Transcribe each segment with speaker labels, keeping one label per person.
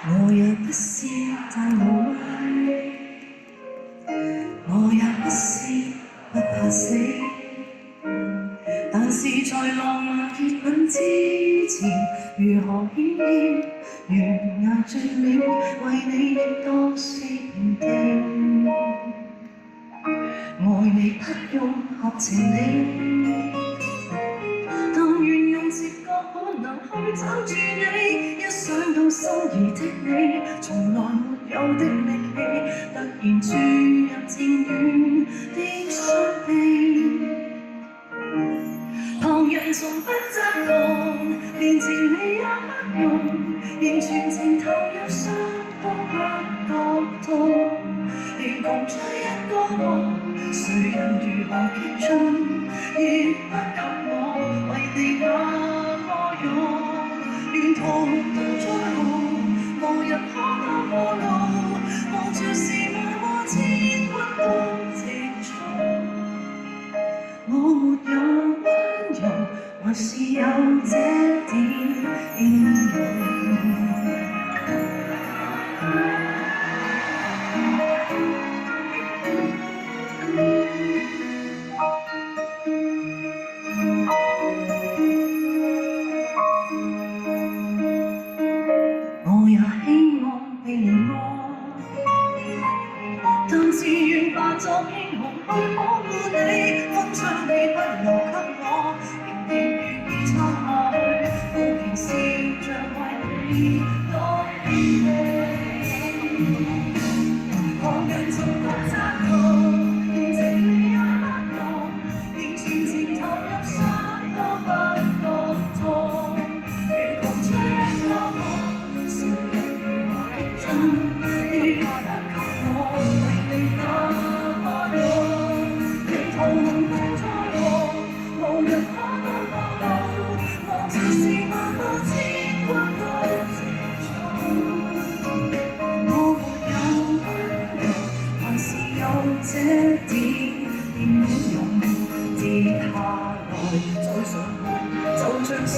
Speaker 1: 我也不是太無畏，我也不是不怕死，但是在浪漫熱吻之前，如何顯現懸崖最美，為你亦當是平定。愛你不用合情理，但願用直覺本能去找住你。一想到心儀的你，從來沒有的力氣，突然注入漸遠的傷悲。旁人從不責罵，連情理也不用，仍全情投入，傷都不覺痛。連窮追一個夢，誰人如何激進，亦不及我為你那麼勇。沿途都在路，無人可當我路，望著是漫過千軍都直衝。我沒有溫柔，還是有這點英勇。我也希望被憐愛，但自願扮作英雄去保護你，風吹你不留給我，仍然願意撐下去，無形笑着為你多獻力。旁人從不責罵，連情理也不用，仍全情投入，傷都不覺痛。如窮追一個夢，誰人如何激進，亦不及我為你那麼勇。沿途都在路，無人可當我路，望著是漫過千軍都直衝。我沒有溫柔，還是有這點英勇。跌下來再上去，就像是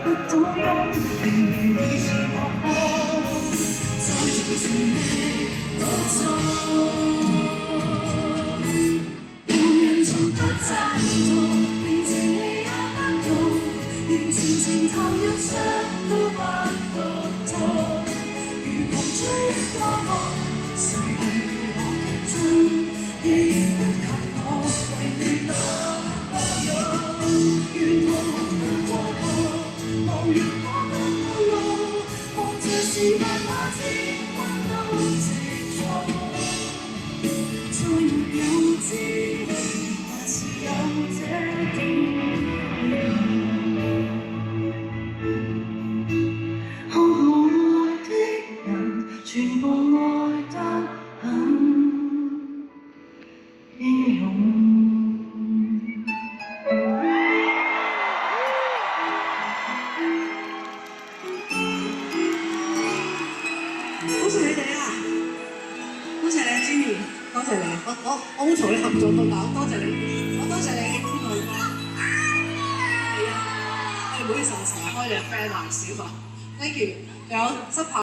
Speaker 1: 不倒翁，仍然以前學過，再從前地多錯。旁人從不責罵，連情理也不用，仍全情投入，傷都不覺痛。如窮追一個夢，誰人如何激進，亦不及我為你那麼勇。沿途都在路，無人可當我路，望著是漫過千軍都直衝。再沒有知己，還是有這點英勇。看我愛的人，全部愛得很英勇。
Speaker 2: 多謝你哋啊！多謝你 Jenny， 多謝你，我好同你合作到飽，多謝你，我多謝你嘅鼓勵。係啊，唔好意思，我成日開你嘅 friend 玩笑啊 ，thank you，仲有執拍。